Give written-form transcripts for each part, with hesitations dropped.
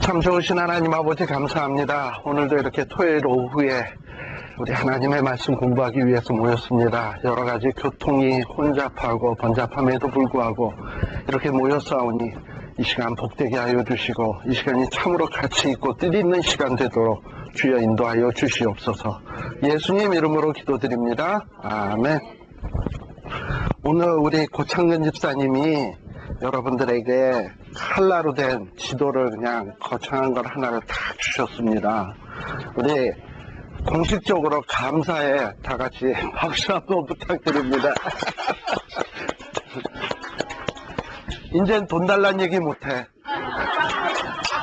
참 좋으신 하나님 아버지 감사합니다. 오늘도 이렇게 토요일 오후에 우리 하나님의 말씀 공부하기 위해서 모였습니다. 여러 가지 교통이 혼잡하고 번잡함에도 불구하고 이렇게 모였사오니 이 시간 복되게 하여 주시고 이 시간이 참으로 가치 있고 뜻있는 시간 되도록 주여 인도하여 주시옵소서. 예수님 이름으로 기도드립니다. 아멘. 오늘 우리 고창근 집사님이 여러분들에게 칼라로 된 지도를 그냥 거창한 걸 하나를 딱 주셨습니다. 우리 공식적으로 감사에 다 같이 박수 한번 부탁드립니다. 이젠 돈 달란 얘기 못해.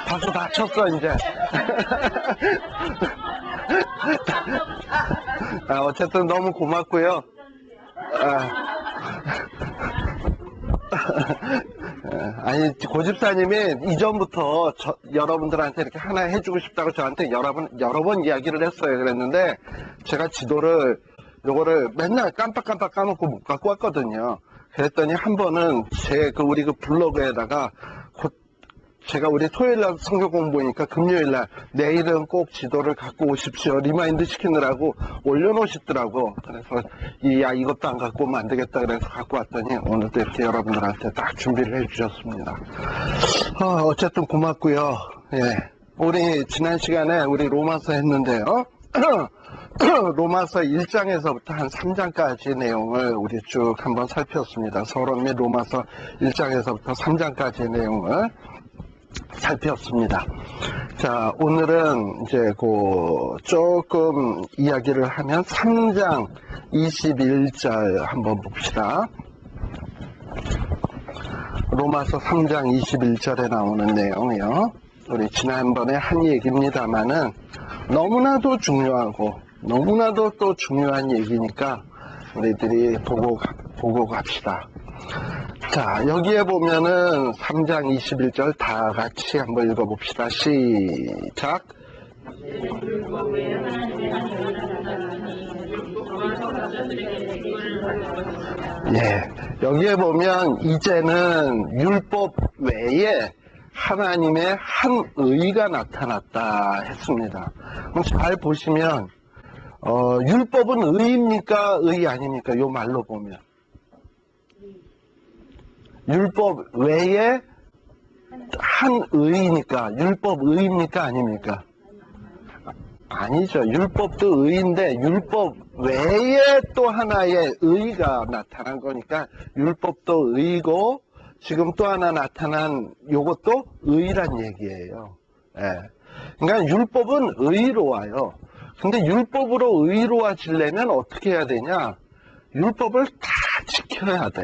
박수 다 쳤어 이제. 어쨌든 너무 고맙고요. 아니 고집사님이 이전부터 여러분들한테 이렇게 하나 해주고 싶다고 저한테 여러 번 이야기를 했어요. 그랬는데 제가 지도를 요거를 맨날 깜빡깜빡 까먹고 못 갖고 왔거든요. 그랬더니 한 번은 우리 블로그에다가 제가 우리 토요일날 성경 공부니까 금요일날 내일은 꼭 지도를 갖고 오십시오 리마인드 시키느라고 올려놓으시더라고. 그래서 이것도 안 갖고 오면 안 되겠다 그래서 갖고 왔더니 오늘도 이렇게 여러분들한테 딱 준비를 해주셨습니다. 어쨌든 고맙고요. 예, 우리 지난 시간에 우리 로마서 했는데요. 로마서 1장에서부터 한 3장까지 내용을 우리 쭉 한번 살폈습니다. 서론 및 로마서 1장에서부터 3장까지의 내용을 살폈습니다. 자, 오늘은 이제 조금 이야기를 하면 3장 21절 한번 봅시다. 로마서 3장 21절에 나오는 내용이요. 우리 지난번에 한 얘기입니다만은 너무나도 중요하고 너무나도 또 중요한 얘기니까 우리들이 보고 갑시다. 자, 여기에 보면은 3장 21절 다 같이 한번 읽어봅시다. 시작. 예, 여기에 보면 이제는 율법 외에 하나님의 한 의가 나타났다 했습니다. 그럼 잘 보시면 율법은 의입니까? 의 아닙니까? 요 말로 보면 율법 외에 한 의니까 율법 의입니까? 아닙니까? 아니죠. 율법도 의인데 율법 외에 또 하나의 의가 나타난 거니까 율법도 의고 지금 또 하나 나타난 요것도 의란 얘기예요. 예. 그러니까 율법은 의로워요. 근데 율법으로 의로워지려면 어떻게 해야 되냐? 율법을 다 지켜야 돼.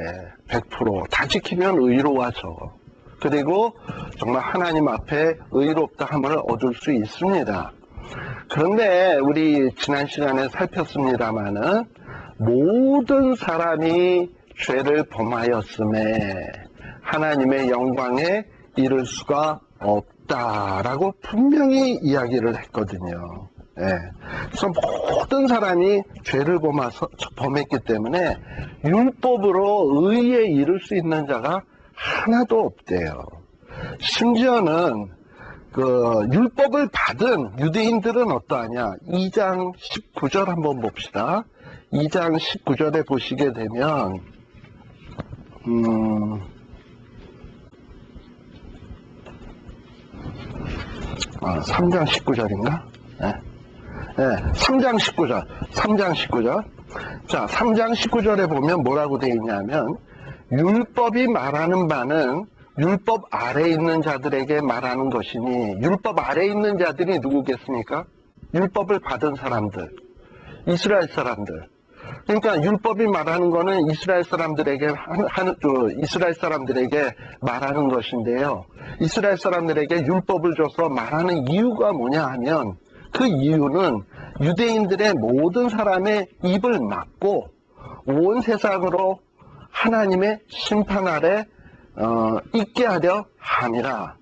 100%. 다 지키면 의로워져. 그리고 정말 하나님 앞에 의롭다 함을 얻을 수 있습니다. 그런데 우리 지난 시간에 살폈습니다마는 모든 사람이 죄를 범하였음에 하나님의 영광에 이를 수가 없다라고 분명히 이야기를 했거든요. 예. 그래서 모든 사람이 죄를 범했기 때문에 율법으로 의에 이를 수 있는 자가 하나도 없대요. 심지어는 율법을 받은 유대인들은 어떠하냐? 2장 19절 한번 봅시다. 2장 19절에 보시게 되면 3장 19절인가? 네. 네, 3장 19절. 3장 19절. 자, 3장 19절에 보면 뭐라고 되어 있냐면 율법이 말하는 바는 율법 아래에 있는 자들에게 말하는 것이니 율법 아래에 있는 자들이 누구겠습니까? 율법을 받은 사람들. 이스라엘 사람들. 그러니까 율법이 말하는 거는 이스라엘 사람들에게 말하는 것인데요. 이스라엘 사람들에게 율법을 줘서 말하는 이유가 뭐냐 하면 그 이유는 유대인들의 모든 사람의 입을 막고 온 세상으로 하나님의 심판 아래 있게 하려 함이라.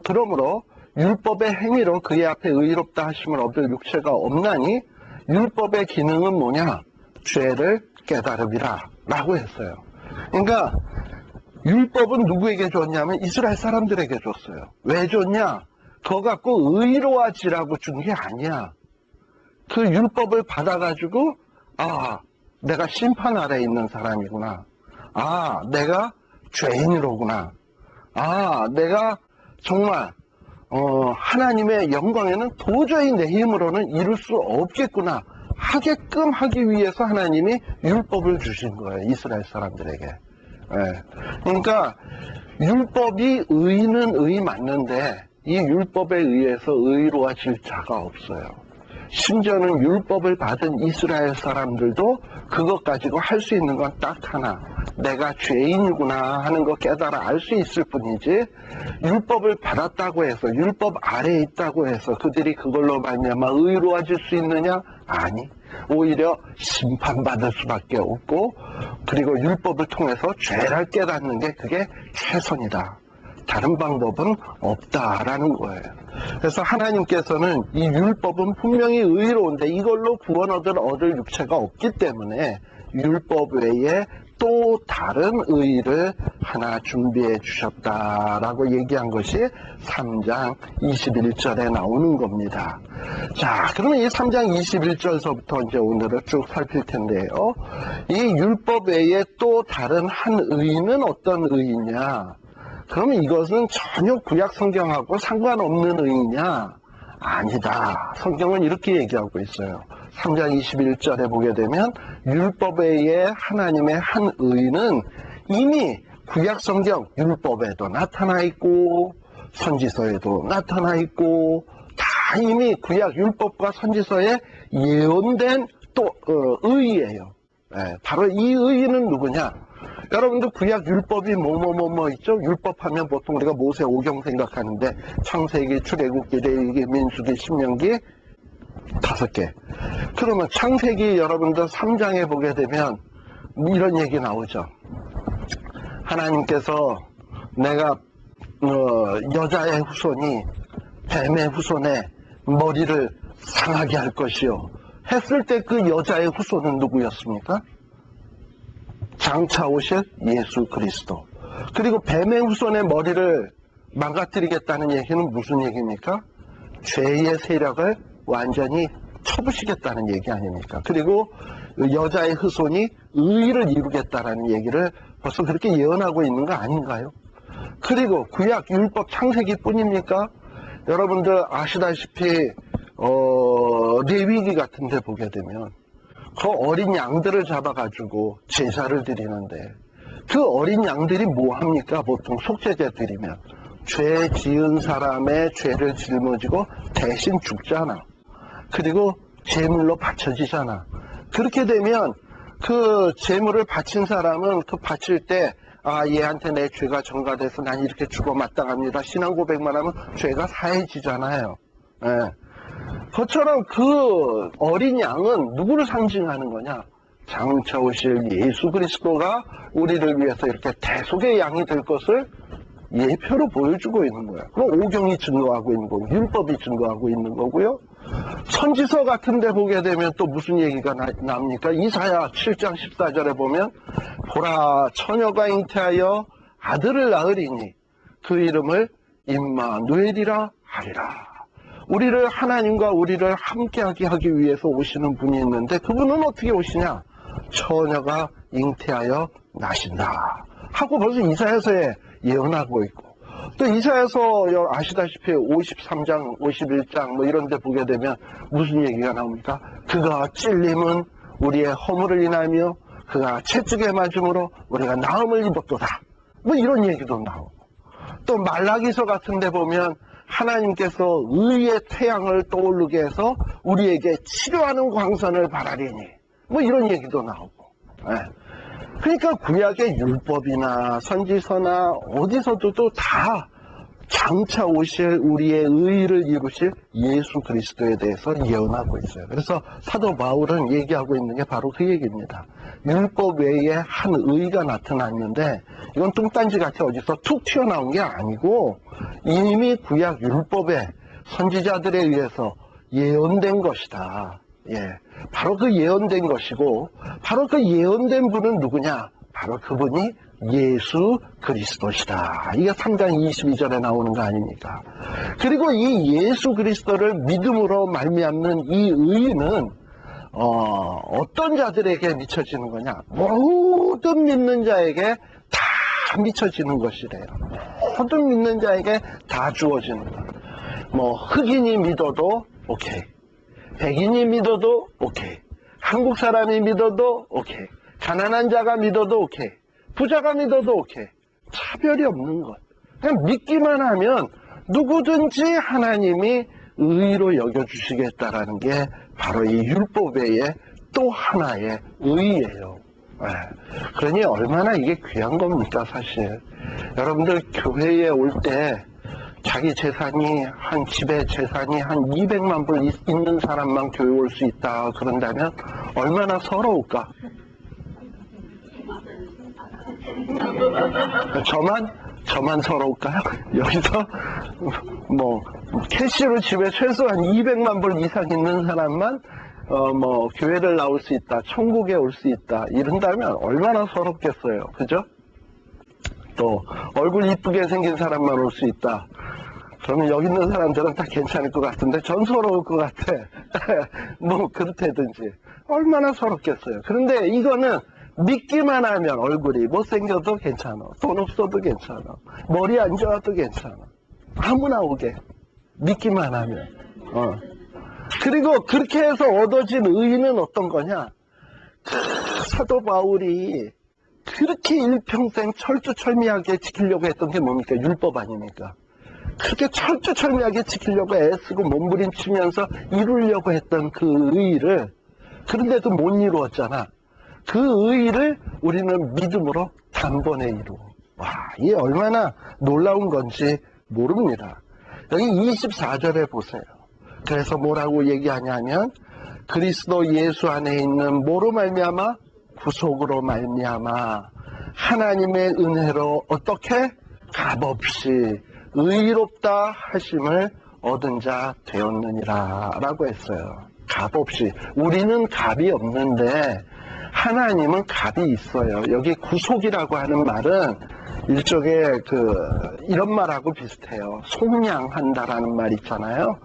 그러므로 율법의 행위로 그의 앞에 의롭다 하심을 얻을 육체가 없나니 율법의 기능은 뭐냐? 죄를 깨달음이라 라고 했어요. 그러니까 율법은 누구에게 줬냐면 이스라엘 사람들에게 줬어요. 왜 줬냐? 그거 갖고 의로워지라고 준 게 아니야. 그 율법을 받아가지고 내가 심판 아래에 있는 사람이구나. 내가 죄인으로구나. 내가 정말 하나님의 영광에는 도저히 내 힘으로는 이룰 수 없겠구나 하게끔 하기 위해서 하나님이 율법을 주신 거예요. 이스라엘 사람들에게. 그러니까 율법이 의는 의 맞는데 이 율법에 의해서 의로워질 자가 없어요. 심지어는 율법을 받은 이스라엘 사람들도 그것 가지고 할 수 있는 건 딱 하나. 내가 죄인이구나 하는 거 깨달아 알 수 있을 뿐이지 율법을 받았다고 해서 율법 아래에 있다고 해서 그들이 그걸로 말미암아 의로워질 수 있느냐? 아니. 오히려 심판받을 수밖에 없고 그리고 율법을 통해서 죄를 깨닫는 게 그게 최선이다. 다른 방법은 없다라는 거예요. 그래서 하나님께서는 이 율법은 분명히 의로운데 이걸로 구원 얻을 육체가 없기 때문에 율법 외에 또 다른 의를 하나 준비해 주셨다라고 얘기한 것이 3장 21절에 나오는 겁니다. 자, 그러면 이 3장 21절서부터 이제 오늘은 쭉 살필 텐데요. 이 율법 외에 또 다른 한 의는 어떤 의냐? 그러면 이것은 전혀 구약 성경하고 상관없는 의냐? 아니다. 성경은 이렇게 얘기하고 있어요. 3장 21절에 보게 되면 율법 외에 하나님의 한 의는 이미 구약 성경 율법에도 나타나 있고 선지서에도 나타나 있고 다 이미 구약 율법과 선지서에 예언된 또 의예요. 바로 이 의는 누구냐? 여러분들 구약 율법이 뭐뭐 있죠? 율법하면 보통 우리가 모세 오경 생각하는데 창세기, 출애굽기, 레위기, 민수기, 신명기 5개. 그러면 창세기 여러분들 3장에 보게 되면 이런 얘기 나오죠. 하나님께서 내가 여자의 후손이 뱀의 후손의 머리를 상하게 할 것이요 했을 때 그 여자의 후손은 누구였습니까? 장차 오실 예수 그리스도. 그리고 뱀의 후손의 머리를 망가뜨리겠다는 얘기는 무슨 얘기입니까? 죄의 세력을 완전히 쳐부시겠다는 얘기 아닙니까? 그리고 여자의 후손이 의를 이루겠다라는 얘기를 벌써 그렇게 예언하고 있는 거 아닌가요? 그리고 구약 율법 창세기 뿐입니까? 여러분들 아시다시피 레위기 같은 데 보게 되면 그 어린 양들을 잡아가지고 제사를 드리는데 그 어린 양들이 뭐 합니까? 보통 속죄제 드리면 죄 지은 사람의 죄를 짊어지고 대신 죽잖아. 그리고 제물로 바쳐지잖아. 그렇게 되면 그 제물을 바친 사람은 그 바칠 때 얘한테 내 죄가 전가돼서 난 이렇게 죽어 마땅합니다. 신앙 고백만 하면 죄가 사해지잖아요. 그처럼 그 어린 양은 누구를 상징하는 거냐? 장차 오실 예수 그리스도가 우리를 위해서 이렇게 대속의 양이 될 것을 예표로 보여주고 있는 거야. 그럼 오경이 증거하고 있는 거고 율법이 증거하고 있는 거고요. 선지서 같은 데 보게 되면 또 무슨 얘기가 납니까? 이사야 7장 14절에 보면 보라 처녀가 잉태하여 아들을 낳으리니 그 이름을 임마누엘이라 하리라. 우리를 하나님과 우리를 함께하게 하기 위해서 오시는 분이 있는데 그분은 어떻게 오시냐? 처녀가 잉태하여 나신다 하고 벌써 이사야서에 예언하고 있고 또 이사야서 아시다시피 53장 51장 뭐 이런 데 보게 되면 무슨 얘기가 나옵니까? 그가 찔림은 우리의 허물을 인하며 그가 채찍에 맞음으로 우리가 나음을 입었도다 뭐 이런 얘기도 나오고 또 말라기서 같은 데 보면 하나님께서 의의 태양을 떠오르게 해서 우리에게 치료하는 광선을 바라리니 뭐 이런 얘기도 나오고 그러니까 구약의 율법이나 선지서나 어디서도 다 장차 오실 우리의 의를 이루실 예수 그리스도에 대해서 예언하고 있어요. 그래서 사도 바울은 얘기하고 있는 게 바로 그 얘기입니다. 율법 외에 한 의가 나타났는데 이건 뚱딴지같이 어디서 툭 튀어나온 게 아니고 이미 구약 율법에 선지자들에 의해서 예언된 것이다. 바로 그 예언된 것이고 바로 그 예언된 분은 누구냐? 바로 그분이 예수 그리스도시다. 이게 3장 22절에 나오는 거 아닙니까? 그리고 이 예수 그리스도를 믿음으로 말미암는 이 의는 어떤 자들에게 미쳐지는 거냐? 모든 믿는 자에게 다 미쳐지는 것이래요. 모든 믿는 자에게 다 주어지는 것. 뭐 흑인이 믿어도 오케이, 백인이 믿어도 오케이, 한국 사람이 믿어도 오케이, 가난한 자가 믿어도 오케이, 부자가 믿어도 오케이. 차별이 없는 것. 그냥 믿기만 하면 누구든지 하나님이 의로 여겨주시겠다라는 게 바로 이 율법의 또 하나의 의예요. 그러니 얼마나 이게 귀한 겁니까, 사실. 여러분들 교회에 올 때 자기 재산이 집에 재산이 한 200만 불 있는 사람만 교회 올 수 있다 그런다면 얼마나 서러울까? 저만 서러울까요? 여기서 뭐 캐시로 집에 최소한 200만 불 이상 있는 사람만 뭐 교회를 나올 수 있다, 천국에 올 수 있다 이런다면 얼마나 서럽겠어요, 그죠? 또 얼굴 이쁘게 생긴 사람만 올 수 있다. 그러면 여기 있는 사람들은 다 괜찮을 것 같은데 전 서러울 것 같아. 뭐 그렇다든지 얼마나 서럽겠어요. 그런데 이거는 믿기만 하면 얼굴이 못생겨도 괜찮아, 돈 없어도 괜찮아, 머리 안 좋아도 괜찮아, 아무나 오게 믿기만 하면. 그리고 그렇게 해서 얻어진 의의는 어떤 거냐? 사도 바울이 그렇게 일평생 철두철미하게 지키려고 했던 게 뭡니까? 율법 아닙니까? 그렇게 철두철미하게 지키려고 애쓰고 몸부림치면서 이루려고 했던 그 의의를, 그런데도 못 이루었잖아. 그 의의를 우리는 믿음으로 단번에 이루어. 와, 이게 얼마나 놀라운 건지 모릅니다. 여기 24절에 보세요. 그래서 뭐라고 얘기하냐면 그리스도 예수 안에 있는 뭐로 말미암아? 구속으로 말미암아 하나님의 은혜로 어떻게? 값없이 의롭다 하심을 얻은 자 되었느니라 라고 했어요. 값없이. 우리는 값이 없는데 하나님은 값이 있어요. 여기 구속이라고 하는 말은 일종의 이런 말하고 비슷해요. 속량한다라는 말 있잖아요.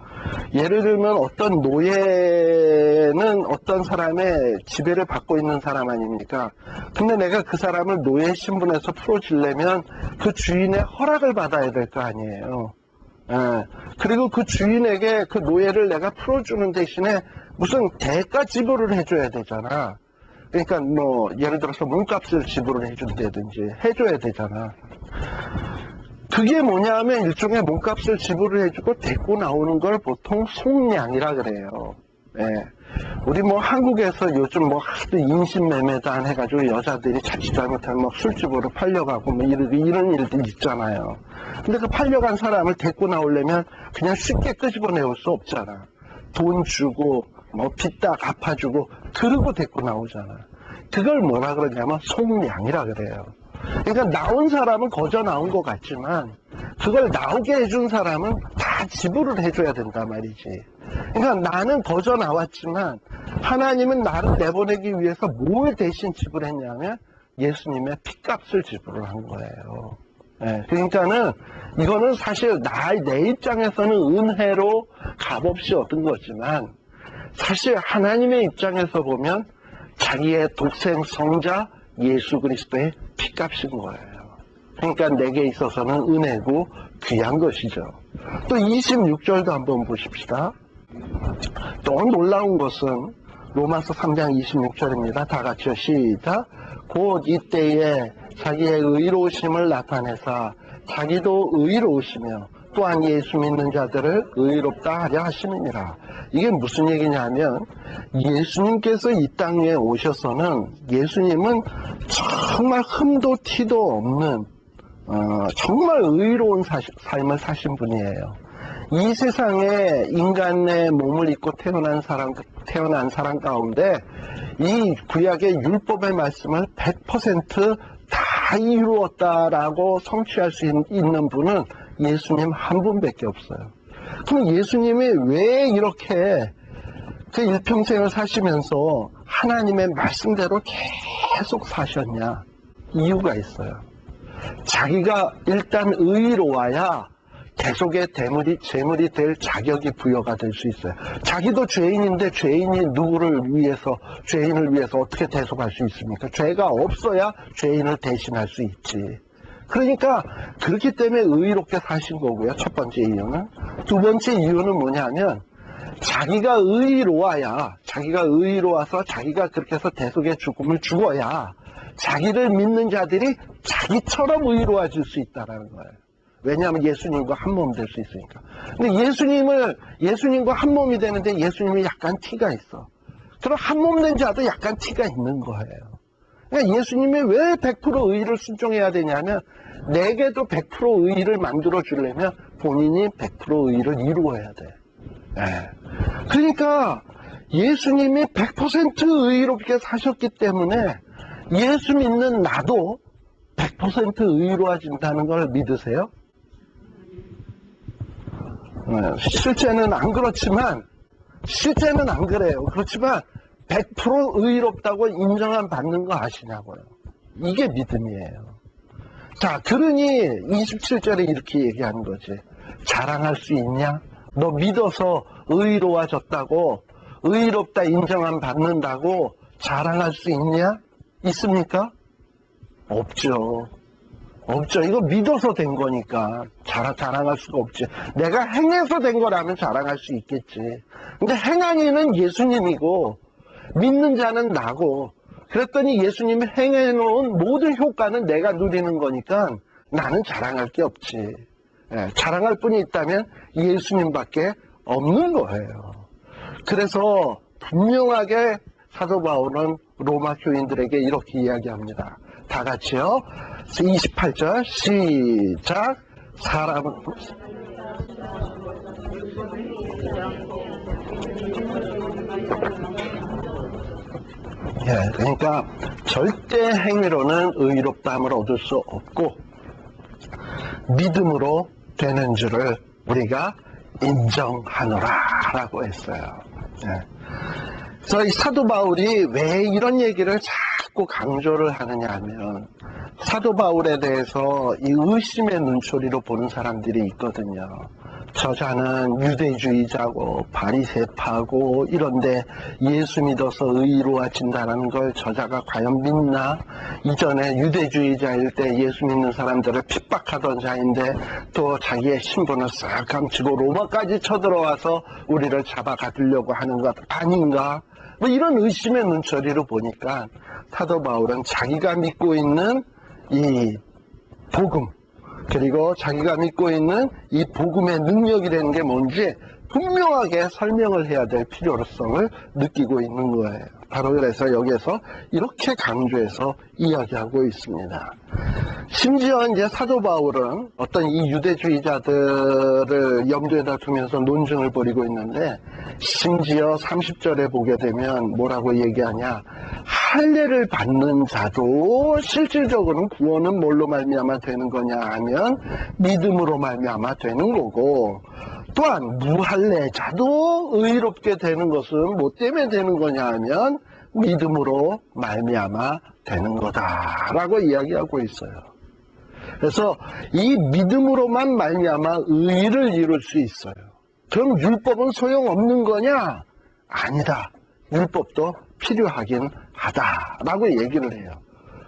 예를 들면 어떤 노예는 어떤 사람의 지배를 받고 있는 사람 아닙니까? 근데 내가 그 사람을 노예 신분에서 풀어주려면 그 주인의 허락을 받아야 될 거 아니에요. 그리고 그 주인에게 그 노예를 내가 풀어주는 대신에 무슨 대가 지불을 해줘야 되잖아. 그러니까 뭐 예를 들어서 몸값을 지불을 해준다든지 해줘야 되잖아. 그게 뭐냐면 일종의 몸값을 지불을 해주고 데리고 나오는 걸 보통 속량이라 그래요. 우리 뭐 한국에서 요즘 뭐 하도 인신매매단 해가지고 여자들이 자칫 잘못하면 뭐 술집으로 팔려가고 뭐 이런 일들이 있잖아요. 근데 그 팔려간 사람을 데리고 나오려면 그냥 쉽게 끄집어내올 수 없잖아. 돈 주고 뭐 빚 다 갚아주고 그러고 데리고 나오잖아. 그걸 뭐라 그러냐면 속량이라 그래요. 그러니까 나온 사람은 거저 나온 것 같지만 그걸 나오게 해준 사람은 다 지불을 해줘야 된단 말이지. 그러니까 나는 거저 나왔지만 하나님은 나를 내보내기 위해서 뭘 대신 지불했냐면 예수님의 핏값을 지불을 한 거예요. 그러니까는 이거는 사실 내 입장에서는 은혜로 값없이 얻은 거지만 사실 하나님의 입장에서 보면 자기의 독생 성자 예수 그리스도의 핏값인 거예요. 그러니까 내게 있어서는 은혜고 귀한 것이죠. 또 26절도 한번 보십시다. 또 놀라운 것은 로마서 3장 26절입니다. 다 같이요. 시작. 곧 이때에 자기의 의로우심을 나타내사 자기도 의로우시며 또한 예수 믿는 자들을 의롭다 하려 하심이니라. 이게 무슨 얘기냐면 예수님께서 이 땅 위에 오셔서는 예수님은 정말 흠도 티도 없는 정말 의로운 삶을 사신 분이에요. 이 세상에 인간의 몸을 입고 태어난 사람 가운데 이 구약의 율법의 말씀을 100% 다 이루었다라고 성취할 수 있는 분은 예수님 한 분밖에 없어요. 그럼 예수님이 왜 이렇게 그 일평생을 사시면서 하나님의 말씀대로 계속 사셨냐? 이유가 있어요. 자기가 일단 의로워야 계속의 재물이 될 자격이 부여가 될 수 있어요. 자기도 죄인인데 죄인이 죄인을 위해서 어떻게 대속할 수 있습니까? 죄가 없어야 죄인을 대신할 수 있지. 그러니까 그렇기 때문에 의롭게 사신 거고요. 첫 번째 이유는. 두 번째 이유는 뭐냐면 자기가 의로워서 자기가 그렇게 해서 대속의 죽음을 죽어야 자기를 믿는 자들이 자기처럼 의로워질 수 있다는 거예요. 왜냐하면 예수님과 한 몸 될 수 있으니까. 근데 예수님과 한 몸이 되는데 예수님이 약간 티가 있어. 그럼 한 몸 된 자도 약간 티가 있는 거예요. 그러니까 예수님이 왜 100% 의를 순종해야 되냐면 내게도 100% 의를 만들어 주려면 본인이 100% 의를 이루어야 돼. 네. 그러니까 예수님이 100% 의롭게 사셨기 때문에 예수 믿는 나도 100% 의로워진다는 걸 믿으세요? 실제는 안 그래요. 그렇지만 100% 의롭다고 인정을 받는 거 아시냐고요. 이게 믿음이에요. 자, 그러니 27절에 이렇게 얘기하는 거지. 자랑할 수 있냐? 너 믿어서 의로워졌다고, 의롭다 인정을 받는다고 자랑할 수 있냐? 있습니까? 없죠. 이거 믿어서 된 거니까 자랑할 수가 없지. 내가 행해서 된 거라면 자랑할 수 있겠지. 근데 행한 이는 예수님이고 믿는 자는 나고, 그랬더니 예수님이 행해놓은 모든 효과는 내가 누리는 거니까 나는 자랑할 게 없지. 자랑할 분이 있다면 예수님밖에 없는 거예요. 그래서 분명하게 사도 바울은 로마 교인들에게 이렇게 이야기합니다. 다 같이요. 28절 시작. 사람은 그러니까 절대 행위로는 의롭다함을 얻을 수 없고 믿음으로 되는 줄을 우리가 인정하노라 라고 했어요. 그래서 이 사도 바울이 왜 이런 얘기를 자꾸 강조를 하느냐 하면 사도 바울에 대해서 이 의심의 눈초리로 보는 사람들이 있거든요. 저자는 유대주의자고 바리새파고 이런데 예수 믿어서 의로워진다는 걸 저자가 과연 믿나? 이전에 유대주의자일 때 예수 믿는 사람들을 핍박하던 자인데 또 자기의 신분을 싹 감추고 로마까지 쳐들어와서 우리를 잡아가두려고 하는 것 아닌가? 뭐 이런 의심의 눈초리로 보니까 사도 바울은 자기가 믿고 있는 이 복음, 그리고 자기가 믿고 있는 이 복음의 능력이라는 게 뭔지 분명하게 설명을 해야 될 필요성을 느끼고 있는 거예요. 바로 그래서 여기에서 이렇게 강조해서 이야기하고 있습니다. 심지어 이제 사도 바울은 어떤 이 유대주의자들을 염두에다 두면서 논증을 벌이고 있는데, 심지어 30절에 보게 되면 뭐라고 얘기하냐, 할례를 받는 자도 실질적으로는 구원은 뭘로 말미암아 되는 거냐 하면 믿음으로 말미암아 되는 거고, 또한 무할례자도 의롭게 되는 것은 뭐 때문에 되는 거냐 하면 믿음으로 말미암아 되는 거다라고 이야기하고 있어요. 그래서 이 믿음으로만 말미암아 의를 이룰 수 있어요. 그럼 율법은 소용없는 거냐? 아니다. 율법도 필요하긴 하다라고 얘기를 해요.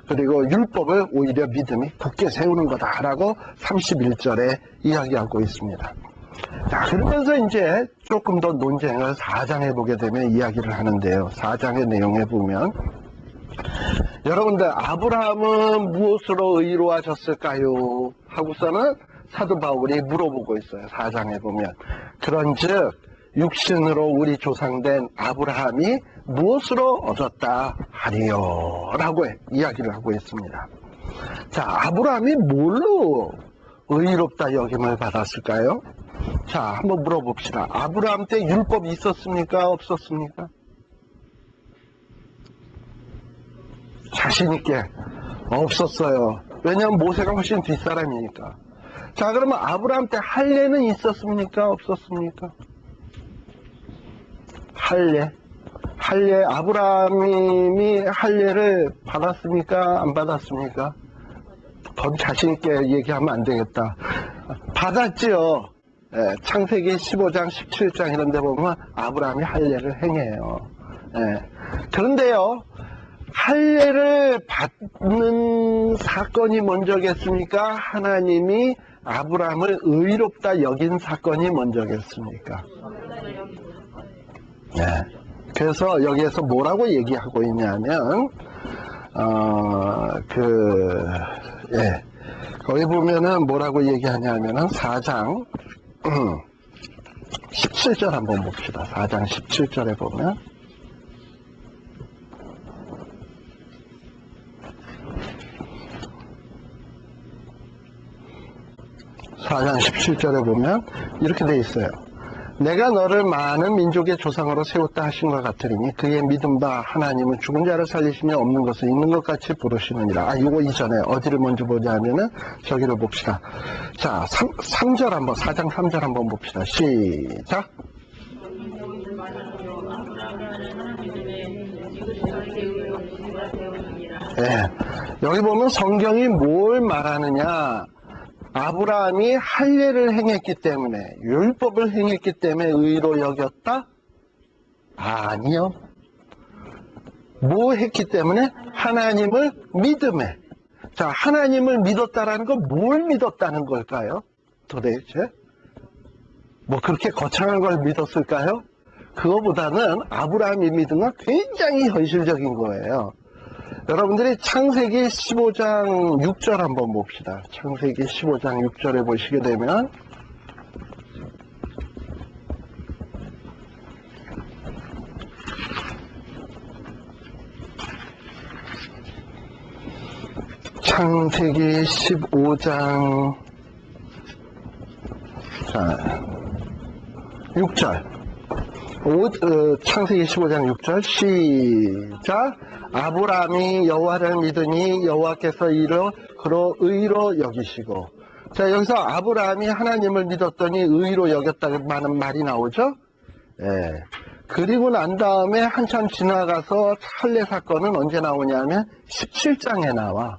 그리고 율법을 오히려 믿음이 굳게 세우는 거다라고 31절에 이야기하고 있습니다. 자, 그러면서 이제 조금 더 논쟁을 4장에 보게 되면 이야기를 하는데요. 4장의 내용에 보면 여러분들 아브라함은 무엇으로 의로워졌을까요? 하고서는 사도 바울이 물어보고 있어요. 4장에 보면 그런즉 육신으로 우리 조상된 아브라함이 무엇으로 얻었다 하리요? 라고 이야기를 하고 있습니다. 자, 아브라함이 뭘로 의롭다 여김을 받았을까요? 자, 한번 물어봅시다. 아브라함 때 율법이 있었습니까? 없었습니까? 자신있게 없었어요. 왜냐하면 모세가 훨씬 뒷사람이니까. 자, 그러면 아브라함 때 할례는 있었습니까? 없었습니까? 할례, 아브라함이 할례를 받았습니까? 안 받았습니까? 더 자신있게 얘기하면 안 되겠다. 받았지요. 예, 창세기 15장, 17장 이런 데 보면 아브라함이 할례를 행해요. 예. 그런데요, 할례를 받는 사건이 먼저겠습니까? 하나님이 아브라함을 의롭다 여긴 사건이 먼저겠습니까? 네. 그래서 여기에서 뭐라고 얘기하고 있냐면, 거기 보면은 뭐라고 얘기하냐면은 4장 17절 한번 봅시다. 4장 17절에 보면, 4장 17절에 보면 이렇게 돼 있어요. 내가 너를 많은 민족의 조상으로 세웠다 하신 것 같으리니 그의 믿음 바 하나님은 죽은 자를 살리시며 없는 것을 있는 것 같이 부르시느니라. 이거 이전에 어디를 먼저 보자 하면은 저기를 봅시다. 자, 3절 한번, 4장 3절 한번 봅시다. 시작. 네, 여기 보면 성경이 뭘 말하느냐. 아브라함이 할례를 행했기 때문에, 율법을 행했기 때문에 의로 여겼다? 아니요. 뭐 했기 때문에? 하나님을 믿음에. 자, 하나님을 믿었다라는 건 뭘 믿었다는 걸까요? 도대체? 뭐 그렇게 거창한 걸 믿었을까요? 그거보다는 아브라함이 믿은 건 굉장히 현실적인 거예요. 여러분들이 창세기 15장 6절 한번 봅시다. 창세기 15장 6절에 보시게 되면 창세기 15장 6절 창세기 15장 6절 시작. 아브라함이 여호와를 믿으니 여호와께서 이를 그로 의로 여기시고. 자, 여기서 아브라함이 하나님을 믿었더니 의로 여겼다는 말이 나오죠. 예. 그리고 난 다음에 한참 지나가서 할례 사건은 언제 나오냐면 17장에 나와.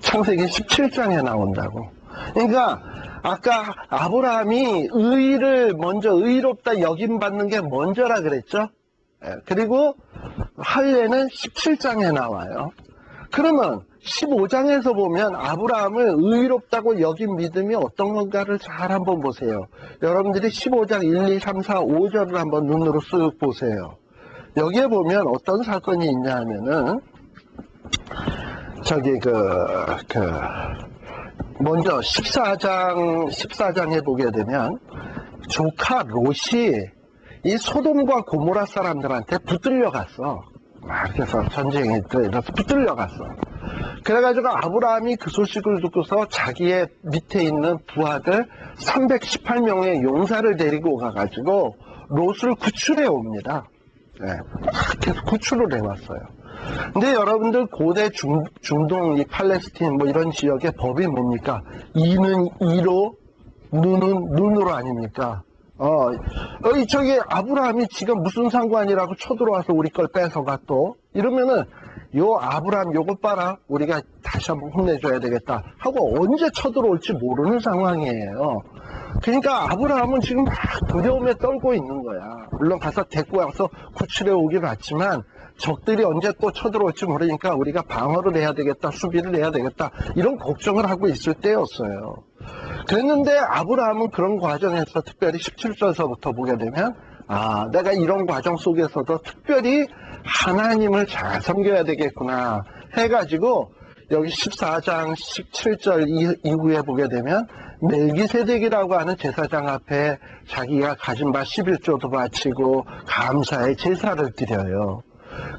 창세기 17장에 나온다고. 그러니까 아까 아브라함이 의를 먼저 의롭다 여김받는 게 먼저라 그랬죠. 그리고 할례는 17장에 나와요. 그러면 15장에서 보면 아브라함을 의롭다고 여긴 믿음이 어떤 건가를 잘 한번 보세요. 여러분들이 15장 1, 2, 3, 4, 5절을 한번 눈으로 쓱 보세요. 여기에 보면 어떤 사건이 있냐 하면은 저기 먼저 14장에 보게 되면 조카 롯이 이 소돔과 고모라 사람들한테 붙들려 갔어. 그래서 전쟁에 들어서 붙들려 갔어. 그래가지고 아브라함이 그 소식을 듣고서 자기의 밑에 있는 부하들 318명의 용사를 데리고 가가지고 롯을 구출해 옵니다. 네, 계속 구출을 해왔어요. 근데 여러분들 고대 중동, 이 팔레스틴 뭐 이런 지역의 법이 뭡니까? 이는 이로, 눈은 눈으로 아닙니까? 저기 아브라함이 지금 무슨 상관이라고 쳐들어와서 우리 걸 뺏어가 또 이러면은 요 아브라함 요것 봐라, 우리가 다시 한번 혼내줘야 되겠다 하고 언제 쳐들어올지 모르는 상황이에요. 그러니까 아브라함은 지금 막 두려움에 떨고 있는 거야. 물론 가서 데리고 와서 구출해 오긴 왔지만 적들이 언제 또 쳐들어올지 모르니까 우리가 방어를 해야 되겠다, 수비를 해야 되겠다, 이런 걱정을 하고 있을 때였어요. 그랬는데 아브라함은 그런 과정에서 특별히 17절서부터 보게 되면 내가 이런 과정 속에서도 특별히 하나님을 잘 섬겨야 되겠구나 해가지고 여기 14장 17절 이후에 보게 되면 멜기세덱이라고 하는 제사장 앞에 자기가 가진 바 11조도 바치고 감사의 제사를 드려요.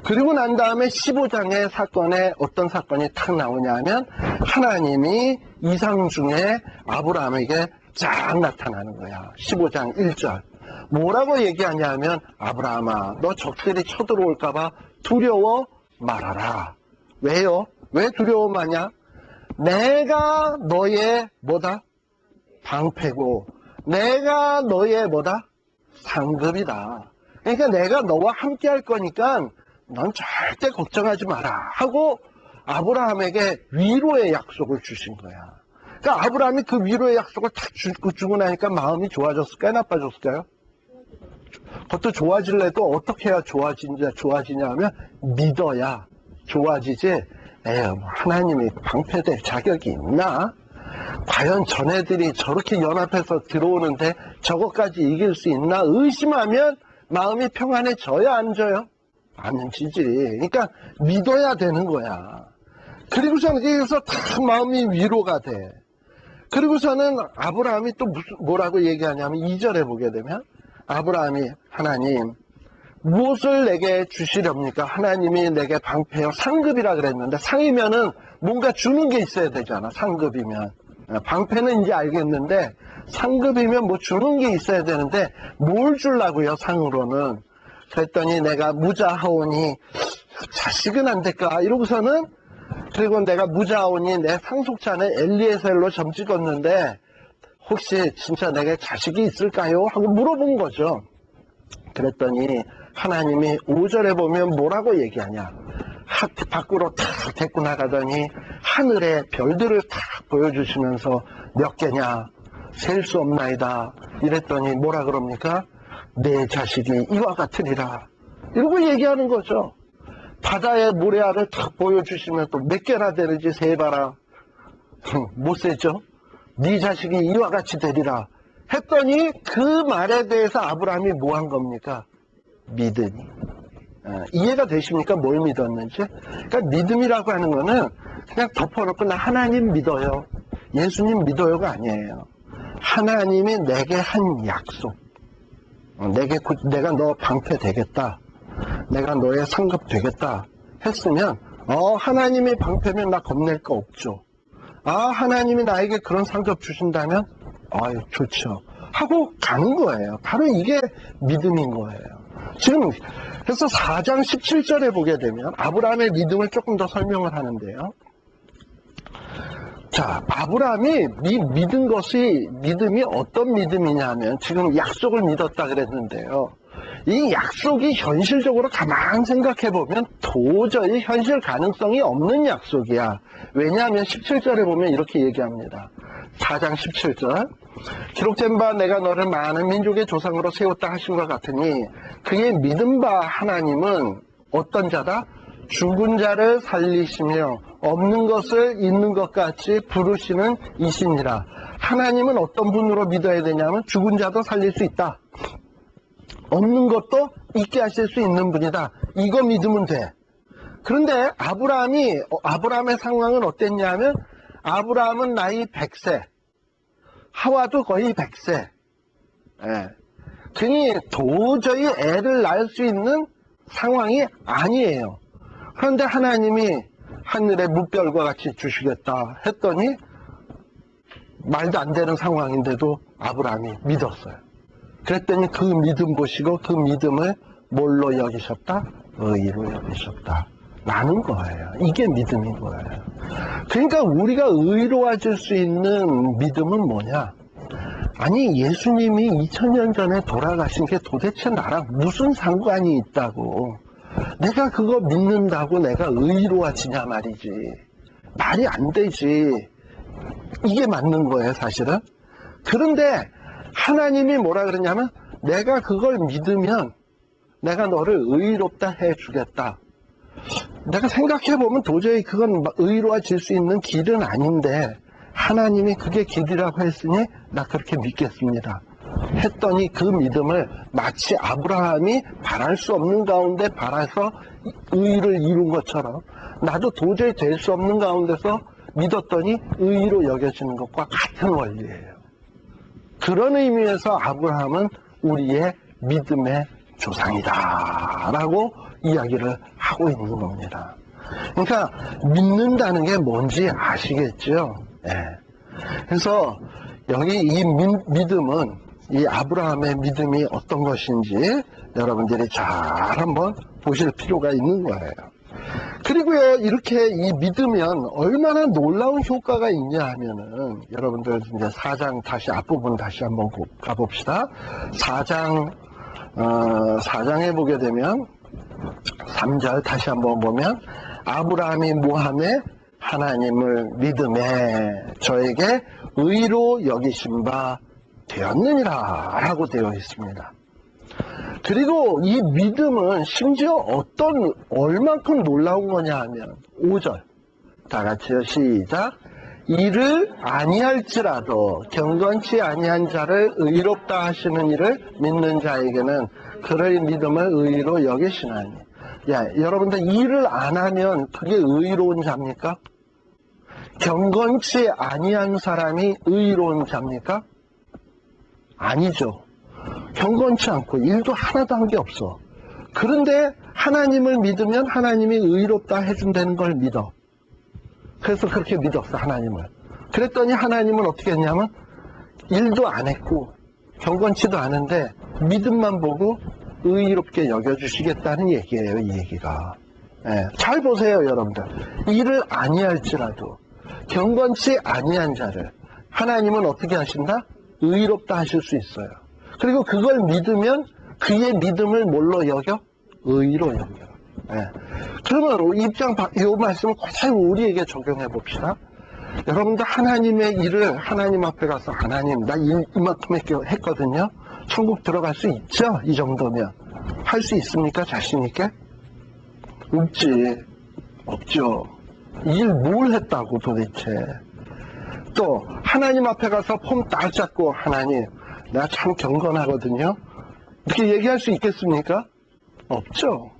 그리고 난 다음에 15장의 사건에 어떤 사건이 탁 나오냐면 하나님이 이상 중에 아브라함에게 쫙 나타나는 거야. 15장 1절 뭐라고 얘기하냐면 아브라함아, 너 적들이 쳐들어올까봐 두려워 말아라. 왜요? 왜 두려워하냐? 내가 너의 뭐다? 방패고 내가 너의 뭐다? 상급이다. 그러니까 내가 너와 함께 할 거니까 넌 절대 걱정하지 마라 하고 아브라함에게 위로의 약속을 주신 거야. 그러니까 아브라함이 그 위로의 약속을 딱 주고 나니까 마음이 좋아졌을까요? 나빠졌을까요? 그것도 좋아질래도 어떻게 해야 좋아지냐 하면 믿어야 좋아지지. 에휴, 하나님이 방패될 자격이 있나? 과연 전애들이 저렇게 연합해서 들어오는데 저것까지 이길 수 있나? 의심하면 마음이 평안해져야 안 져요? 안 지지. 그러니까 믿어야 되는 거야. 그리고서는 여기서 다 마음이 위로가 돼. 그리고서는 아브라함이 또 뭐라고 얘기하냐면 2절에 보게 되면 아브라함이 하나님 무엇을 내게 주시렵니까? 하나님이 내게 방패요 상급이라 그랬는데 상이면은 뭔가 주는 게 있어야 되잖아. 상급이면 방패는 이제 알겠는데 상급이면 뭐 주는 게 있어야 되는데 뭘 주려고요 상으로는? 그랬더니 내가 무자하오니 자식은 안 될까? 이러고서는 그리고 내가 무자하오니 내 상속자는 엘리에셀로 점 찍었는데 혹시 진짜 내게 자식이 있을까요? 하고 물어본 거죠. 그랬더니 하나님이 5절에 보면 뭐라고 얘기하냐. 밖으로 탁 데리고 나가더니 하늘의 별들을 탁 보여주시면서 몇 개냐 셀 수 없나이다 이랬더니 뭐라 그럽니까? 내 자식이 이와 같으리라 이러고 얘기하는 거죠. 바다의 모래알을 탁 보여주시면 또 몇 개나 되는지 세봐라. 못 세죠? 네 자식이 이와 같이 되리라 했더니 그 말에 대해서 아브라함이 뭐 한 겁니까? 믿으니. 이해가 되십니까? 뭘 믿었는지? 그러니까 믿음이라고 하는 거는 그냥 덮어놓고 나 하나님 믿어요. 예수님 믿어요가 아니에요. 하나님이 내게 한 약속. 내가 너 방패 되겠다. 내가 너의 상급 되겠다. 했으면, 하나님이 방패면 나 겁낼 거 없죠. 하나님이 나에게 그런 상급 주신다면, 아유, 좋죠. 하고 가는 거예요. 바로 이게 믿음인 거예요. 지금, 그래서 4장 17절에 보게 되면 아브라함의 믿음을 조금 더 설명을 하는데요. 자, 아브라함이 믿음이 어떤 믿음이냐면 지금 약속을 믿었다 그랬는데요. 이 약속이 현실적으로 가만 생각해 보면 도저히 현실 가능성이 없는 약속이야. 왜냐하면 17절에 보면 이렇게 얘기합니다. 4장 17절. 기록된 바 내가 너를 많은 민족의 조상으로 세웠다 하신 것 같으니 그의 믿은 바 하나님은 어떤 자다? 죽은 자를 살리시며 없는 것을 있는 것 같이 부르시는 이시니라. 하나님은 어떤 분으로 믿어야 되냐면 죽은 자도 살릴 수 있다. 없는 것도 있게 하실 수 있는 분이다. 이거 믿으면 돼. 그런데 아브라함의 상황은 어땠냐면 아브라함은 나이 100세. 하와도 거의 100세. 그니 도저히 애를 낳을 수 있는 상황이 아니에요. 그런데 하나님이 하늘의 물결과 같이 주시겠다 했더니 말도 안 되는 상황인데도 아브라함이 믿었어요. 그랬더니 그 믿음 보시고 그 믿음을 뭘로 여기셨다? 의로 여기셨다. 라는 거예요. 이게 믿음인 거예요. 그러니까 우리가 의로워질 수 있는 믿음은 뭐냐? 아니 예수님이 2000년 전에 돌아가신 게 도대체 나랑 무슨 상관이 있다고 내가 그거 믿는다고 내가 의로워지냐 말이지. 말이 안 되지. 이게 맞는 거예요 사실은. 그런데 하나님이 뭐라 그러냐면 내가 그걸 믿으면 내가 너를 의롭다 해주겠다. 내가 생각해보면 도저히 그건 의로워질 수 있는 길은 아닌데 하나님이 그게 길이라고 했으니 나 그렇게 믿겠습니다. 했더니 그 믿음을 마치 아브라함이 바랄 수 없는 가운데 바라서 의를 이룬 것처럼 나도 도저히 될 수 없는 가운데서 믿었더니 의로 여겨지는 것과 같은 원리예요. 그런 의미에서 아브라함은 우리의 믿음의 조상이다 라고 이야기를 하고 있는 겁니다. 그러니까 믿는다는 게 뭔지 아시겠죠? 그래서 여기 이 믿음은 이 아브라함의 믿음이 어떤 것인지 여러분들이 잘 한번 보실 필요가 있는 거예요. 그리고요, 이렇게 이 믿으면 얼마나 놀라운 효과가 있냐 하면은, 여러분들 이제 4장 다시 앞부분 다시 한번 가봅시다. 4장에 보게 되면, 3절 다시 한번 보면, 아브라함이 뭐하매? 하나님을 믿음에 저에게 의로 여기신 바 되었느니라 라고 되어 있습니다. 그리고 이 믿음은 심지어 얼만큼 놀라운 거냐 하면 5절 다 같이요. 시작. 이를 아니할지라도 경건치 아니한 자를 의롭다 하시는 이를 믿는 자에게는 그의 믿음을 의로 여기시나니. 야, 여러분들 일을 안 하면 그게 의로운 자입니까? 경건치 아니한 사람이 의로운 자입니까? 아니죠. 경건치 않고 일도 하나도 한 게 없어. 그런데 하나님을 믿으면 하나님이 의롭다 해준다는 걸 믿어. 그래서 그렇게 믿었어, 하나님을. 그랬더니 하나님은 어떻게 했냐면 일도 안 했고 경건치도 않은데 믿음만 보고 의롭게 여겨주시겠다는 얘기예요, 이 얘기가. 예, 잘 보세요, 여러분들. 일을 아니할지라도 경건치 아니한 자를 하나님은 어떻게 하신다? 의롭다 하실 수 있어요. 그리고 그걸 믿으면 그의 믿음을 뭘로 여겨? 의로 여겨. 예. 그러므로 이 말씀을 그대로 우리에게 적용해 봅시다. 여러분들 하나님의 일을 하나님 앞에 가서 하나님 나 이만큼 했거든요. 천국 들어갈 수 있죠? 이 정도면. 할 수 있습니까? 자신 있게? 없죠. 일 뭘 했다고 도대체. 또 하나님 앞에 가서 폼 딱 잡고 하나님 나 참 경건하거든요. 이렇게 얘기할 수 있겠습니까? 없죠.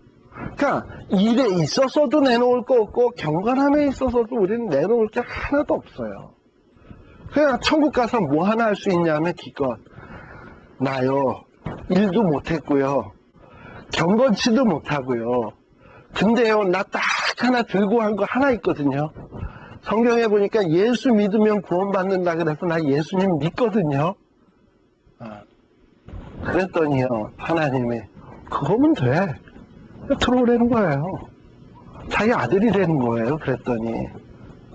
그러니까 일에 있어서도 내놓을 거 없고 경건함에 있어서도 우리는 내놓을 게 하나도 없어요. 그냥 천국 가서 뭐 하나 할 수 있냐면 기껏 나요 일도 못했고요 경건치도 못하고요. 근데요 나 딱 하나 들고 한 거 하나 있거든요. 성경에 보니까 예수 믿으면 구원받는다 그래서 나 예수님 믿거든요. 그랬더니요 하나님이 그거면 돼. 들어오라는 거예요. 자기 아들이 되는 거예요. 그랬더니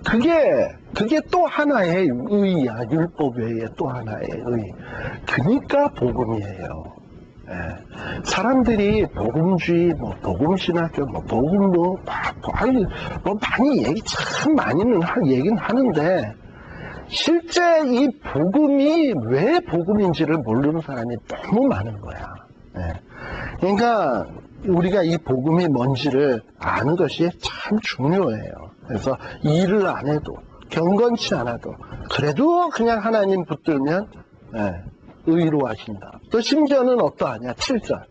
그게 또 하나의 의야. 율법 외에 또 하나의 의. 그러니까 복음이에요. 예. 사람들이 복음주의, 복음신학교, 복음도 많이 얘기 참 많이는 얘기는 하는데 실제 이 복음이 왜 복음인지를 모르는 사람이 너무 많은 거야. 예. 그러니까 우리가 이 복음이 뭔지를 아는 것이 참 중요해요. 그래서 일을 안 해도 경건치 않아도 그래도 그냥 하나님 붙들면 의로 하신다. 또 심지어는 어떠하냐 7절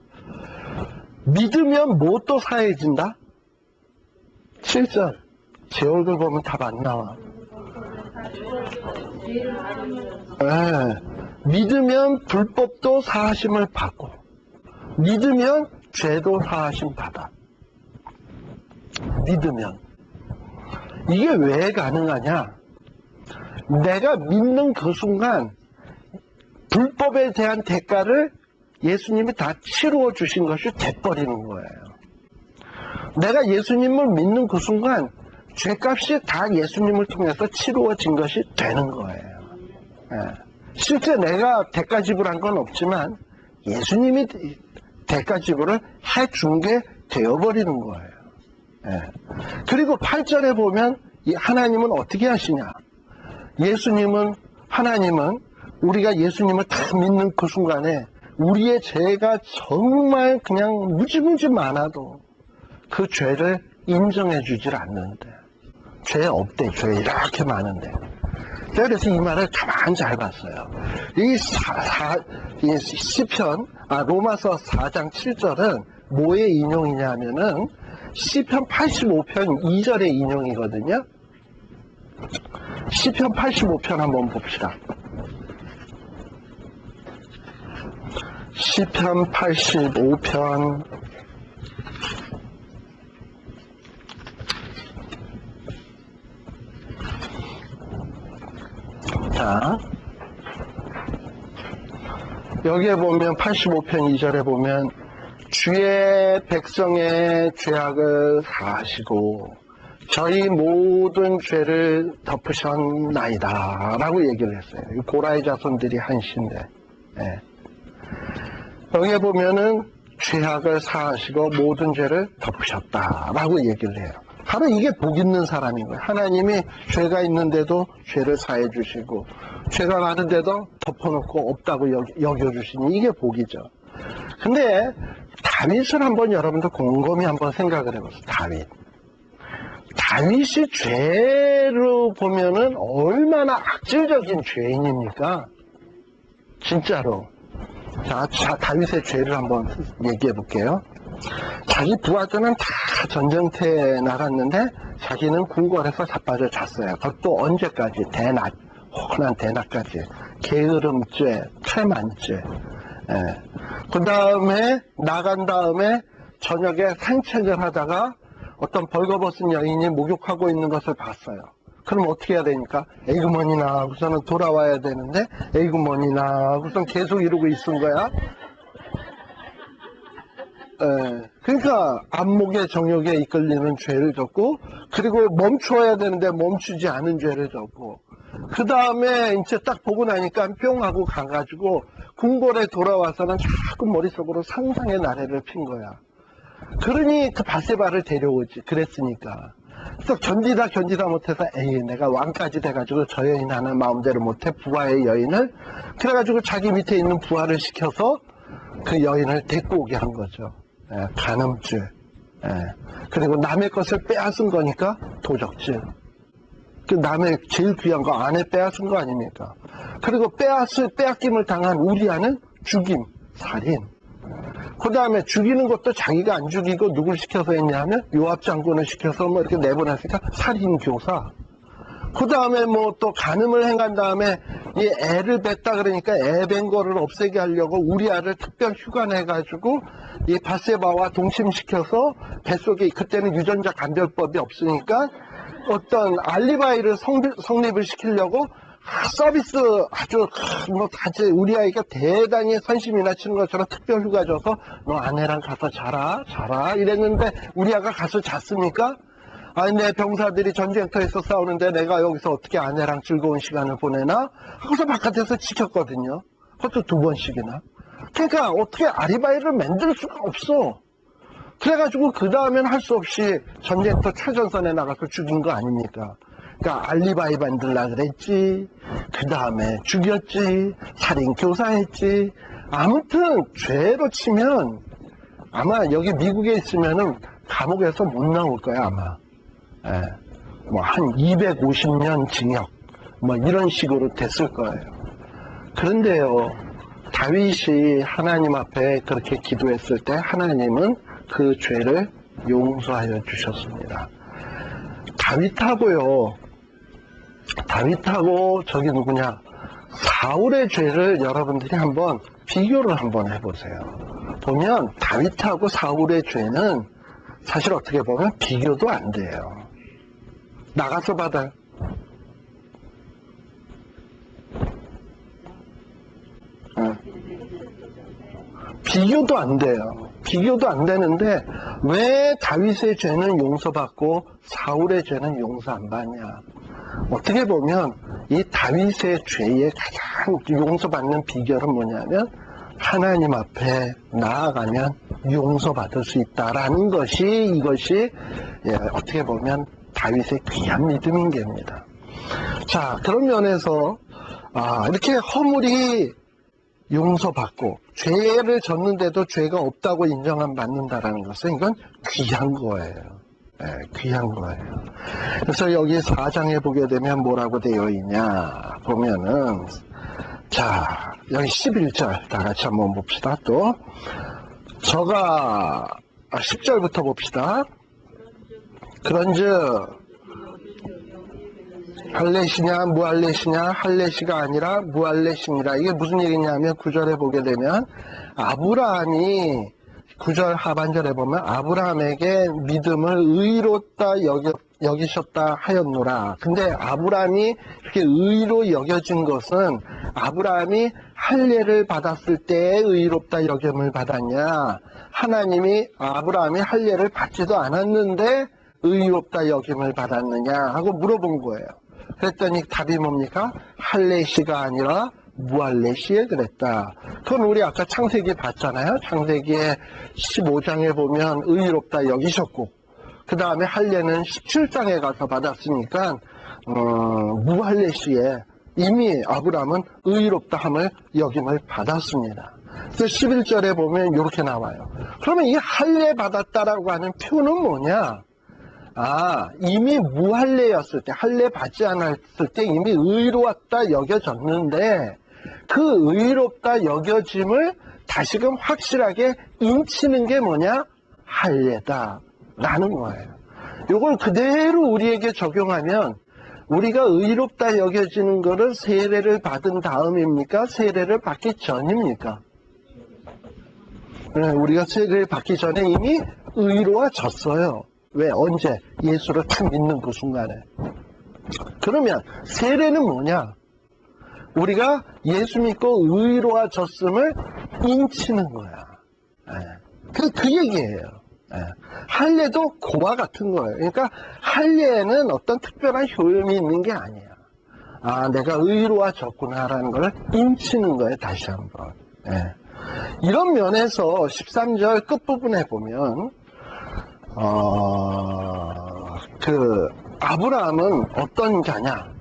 믿으면 뭐 또 사해진다? 7절 제 얼굴 보면 답 안 나와. 믿으면 불법도 사하심을 받고 믿으면 죄도 사하심 받아. 믿으면. 이게 왜 가능하냐? 내가 믿는 그 순간 불법에 대한 대가를 예수님이 다 치루어 주신 것이 돼버리는 거예요. 내가 예수님을 믿는 그 순간 죄값이 다 예수님을 통해서 치루어진 것이 되는 거예요. 실제 내가 대가 지불한 건 없지만 예수님이 대가 지불을 해준 게 되어버리는 거예요. 그리고 8절에 보면 하나님은 어떻게 하시냐? 하나님은 우리가 예수님을 다 믿는 그 순간에 우리의 죄가 정말 그냥 무지무지 많아도 그 죄를 인정해 주질 않는데 죄 없대. 죄 이렇게 많은데. 그래서 이 말을 가만히 잘 봤어요. 이 시편 로마서 4장 7절은 뭐의 인용이냐 하면은 시편 85편 2절의 인용이거든요. 시편 85편 한번 봅시다. 시편 85편 자, 여기에 보면 85편 2절에 보면 주의 백성의 죄악을 사하시고 저희 모든 죄를 덮으셨나이다 라고 얘기를 했어요. 고라의 자손들이 한 시인데 여기에 보면은 죄악을 사하시고 모든 죄를 덮으셨다 라고 얘기를 해요. 바로 이게 복 있는 사람인 거예요. 하나님이 죄가 있는데도 죄를 사해 주시고 죄가 많은데도 덮어놓고 없다고 여겨주시니 이게 복이죠. 근데 다윗을 한번 여러분들 곰곰이 한번 생각을 해보세요. 다윗이 죄로 보면은 얼마나 악질적인 죄인입니까? 진짜로. 자, 다윗의 죄를 한번 얘기해 볼게요. 자기 부하들은 다 전쟁터에 나갔는데 자기는 궁궐에서 자빠져 잤어요. 그것도 언제까지? 대낮, 혼한 대낮까지. 게으름죄, 태만죄. 그 다음에 나간 다음에 저녁에 산책을 하다가 어떤 벌거벗은 여인이 목욕하고 있는 것을 봤어요. 그럼 어떻게 해야 되니까? 에이그머니나 하고서는 돌아와야 되는데 에이그머니나 하고서는 계속 이러고 있은 거야. 그러니까 안목의 정욕에 이끌리는 죄를 졌고, 그리고 멈춰야 되는데 멈추지 않은 죄를 졌고, 그 다음에 이제 딱 보고 나니까 뿅 하고 가가지고 궁궐에 돌아와서는 자꾸 머릿속으로 상상의 나래를 핀 거야. 그러니 그 바세바를 데려오지. 그랬으니까. 그래서 견디다 못해서 에이 내가 왕까지 돼가지고 저 여인 하나 마음대로 못해. 부하의 여인을. 그래가지고 자기 밑에 있는 부하를 시켜서 그 여인을 데리고 오게 한 거죠. 간음죄. 그리고 남의 것을 빼앗은 거니까 도적질. 그 남의 제일 귀한 거 아내 빼앗은 거 아닙니까? 그리고 빼앗김을 당한 우리아는 죽임, 살인. 그 다음에 죽이는 것도 자기가 안 죽이고 누굴 시켜서 했냐면 요압 장군을 시켜서 뭐 이렇게 내보냈으니까 살인 교사. 그 다음에 뭐 또 간음을 행한 다음에 이 애를 뱉다 그러니까 애 뵌 거를 없애게 하려고 우리아를 특별 휴관해가지고 이 바세바와 동침시켜서 뱃속에 그때는 유전자 감별법이 없으니까 어떤 알리바이를 성립을 시키려고 서비스 아주 뭐 다지 우리 아이가 대단히 선심이나 치는 것처럼 특별 휴가 줘서 너 아내랑 가서 자라 이랬는데 우리 아가 가서 잤습니까? 아니 내 병사들이 전쟁터에서 싸우는데 내가 여기서 어떻게 아내랑 즐거운 시간을 보내나? 하고서 바깥에서 지켰거든요. 그것도 2번씩이나. 그러니까 어떻게 아리바이를 만들 수가 없어. 그래가지고 그 다음엔 할 수 없이 전쟁터 최전선에 나가서 죽인 거 아닙니까? 그러니까 알리바이 만들라 그랬지. 그 다음에 죽였지. 살인 교사했지. 아무튼 죄로 치면 아마 여기 미국에 있으면은 감옥에서 못 나올 거야 아마. 뭐 한 250년 징역 뭐 이런 식으로 됐을 거예요. 그런데요, 다윗이 하나님 앞에 그렇게 기도했을 때 하나님은 그 죄를 용서하여 주셨습니다. 다윗하고 저기 누구냐, 사울의 죄를 여러분들이 한번 비교를 한번 해보세요. 보면 다윗하고 사울의 죄는 사실 어떻게 보면 비교도 안 돼요. 나가서 받아요. 비교도 안 돼요. 비교도 안 되는데 왜 다윗의 죄는 용서받고 사울의 죄는 용서 안 받냐? 어떻게 보면 이 다윗의 죄의 가장 용서받는 비결은 뭐냐면 하나님 앞에 나아가면 용서받을 수 있다라는 것이 이것이 어떻게 보면 다윗의 귀한 믿음인 겁니다. 자, 그런 면에서 이렇게 허물이 용서받고 죄를 졌는데도 죄가 없다고 인정받는다라는 것은 이건 귀한 거예요. 귀한 거예요. 그래서 여기 4장에 보게 되면 뭐라고 되어 있냐 보면은 자, 여기 11절 다 같이 한번 봅시다. 또 저가 10절부터 봅시다. 그런즉 할렛이냐 무할렛이냐, 할렛이가 아니라 무할렛이니라. 이게 무슨 얘기냐면 9절에 보게 되면 아브라함이 9절 하반절에 보면 아브라함에게 믿음을 의롭다 여기셨다 하였노라. 근데 아브라함이 이렇게 의로 여겨진 것은 아브라함이 할례를 받았을 때 의롭다 여김을 받았냐, 하나님이 아브라함이 할례를 받지도 않았는데 의롭다 여김을 받았느냐 하고 물어본 거예요. 그랬더니 답이 뭡니까? 할렛이가 아니라 무할렛이에 그랬다. 그건 우리 아까 창세기 봤잖아요. 창세기에 15장에 보면 의롭다 여기셨고, 그 다음에 할례는 17장에 가서 받았으니까 무할례 시에 이미 아브라함은 의롭다 함을 여김을 받았습니다. 그래서 11절에 보면 이렇게 나와요. 그러면 이 할례 받았다라고 하는 표는 뭐냐? 이미 무할례였을 때, 할례 받지 않았을 때 이미 의로웠다 여겨졌는데 그 의롭다 여겨짐을 다시금 확실하게 인치는 게 뭐냐? 할례다 라는 거예요. 이걸 그대로 우리에게 적용하면 우리가 의롭다 여겨지는 것은 세례를 받은 다음입니까? 세례를 받기 전입니까? 네, 우리가 세례를 받기 전에 이미 의로워졌어요. 왜? 언제? 예수를 딱 믿는 그 순간에. 그러면 세례는 뭐냐? 우리가 예수 믿고 의로워졌음을 인치는 거야. 그 얘기예요. 할례도 그와 같은 거예요. 그러니까 할례는 어떤 특별한 효용이 있는 게 아니야. 내가 의로워졌구나라는 걸 인치는 거예요. 다시 한번. 이런 면에서 13절 끝부분에 보면 아브라함은 어떤 자냐?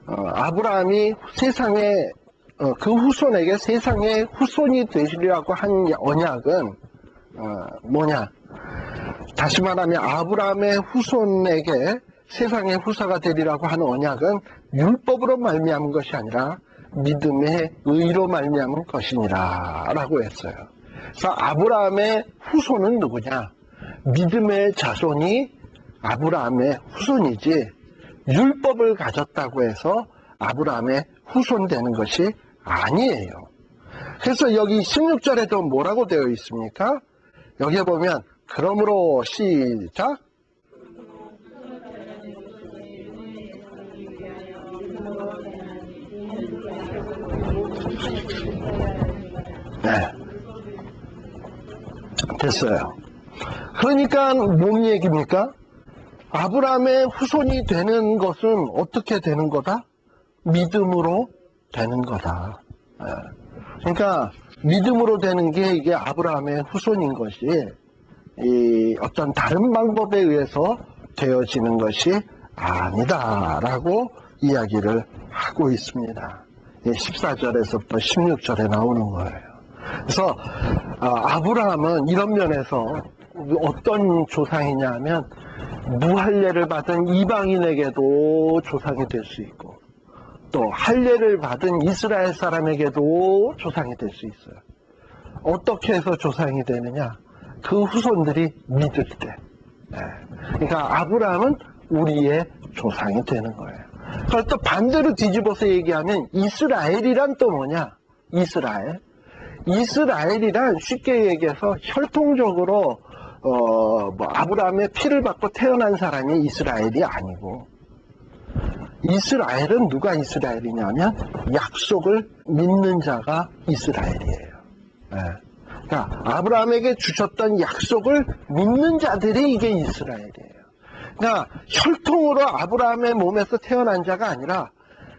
아브라함이 세상에 그 후손에게 세상의 후손이 되시려고 한 언약은 뭐냐? 다시 말하면 아브라함의 후손에게 세상의 후사가 되리라고 하는 언약은 율법으로 말미암은 것이 아니라 믿음의 의로 말미암은 것이니라 라고 했어요. 그래서 아브라함의 후손은 누구냐? 믿음의 자손이 아브라함의 후손이지 율법을 가졌다고 해서 아브라함의 후손 되는 것이 아니에요. 그래서 여기 16절에도 뭐라고 되어 있습니까? 여기에 보면 그러므로 시작. 네. 됐어요. 그러니까 뭔 얘기입니까? 아브라함의 후손이 되는 것은 어떻게 되는 거다? 믿음으로 되는 거다. 그러니까 믿음으로 되는 게 이게 아브라함의 후손인 것이 어떤 다른 방법에 의해서 되어지는 것이 아니다라고 이야기를 하고 있습니다. 14절에서부터 16절에 나오는 거예요. 그래서 아브라함은 이런 면에서 어떤 조상이냐 하면 무할례를 받은 이방인에게도 조상이 될 수 있고 또 할례를 받은 이스라엘 사람에게도 조상이 될 수 있어요. 어떻게 해서 조상이 되느냐? 그 후손들이 믿을 때. 그러니까 아브라함은 우리의 조상이 되는 거예요. 그걸 또 반대로 뒤집어서 얘기하면 이스라엘이란 또 뭐냐? 이스라엘이란 쉽게 얘기해서 혈통적으로 아브라함의 피를 받고 태어난 사람이 이스라엘이 아니고 이스라엘은 누가 이스라엘이냐면 약속을 믿는 자가 이스라엘이에요. 그러니까 아브라함에게 주셨던 약속을 믿는 자들이 이게 이스라엘이에요. 그러니까 혈통으로 아브라함의 몸에서 태어난 자가 아니라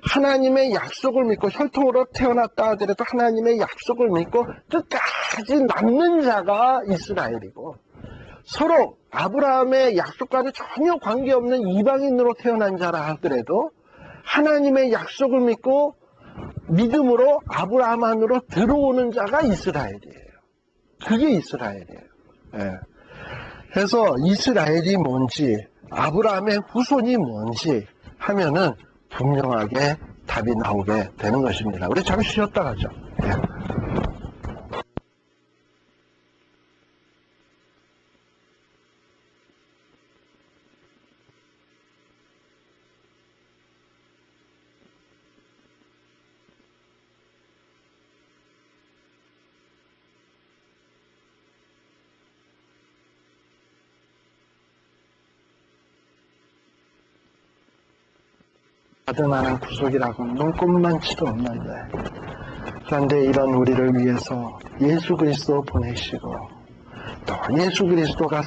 하나님의 약속을 믿고 혈통으로 태어났다 하더라도 하나님의 약속을 믿고 끝까지 남는 자가 이스라엘이고 서로 아브라함의 약속과는 전혀 관계없는 이방인으로 태어난 자라 하더라도 하나님의 약속을 믿고 믿음으로 아브라함 안으로 들어오는 자가 이스라엘이에요. 그게 이스라엘이에요. 그래서 이스라엘이 뭔지 아브라함의 후손이 뭔지 하면은 분명하게 답이 나오게 되는 것입니다. 우리 잠시 쉬었다 가죠. 받을 만한 구속이라고는 눈꼽만치도 없는데 그런데 이런 우리를 위해서 예수 그리스도 보내시고 또 예수 그리스도가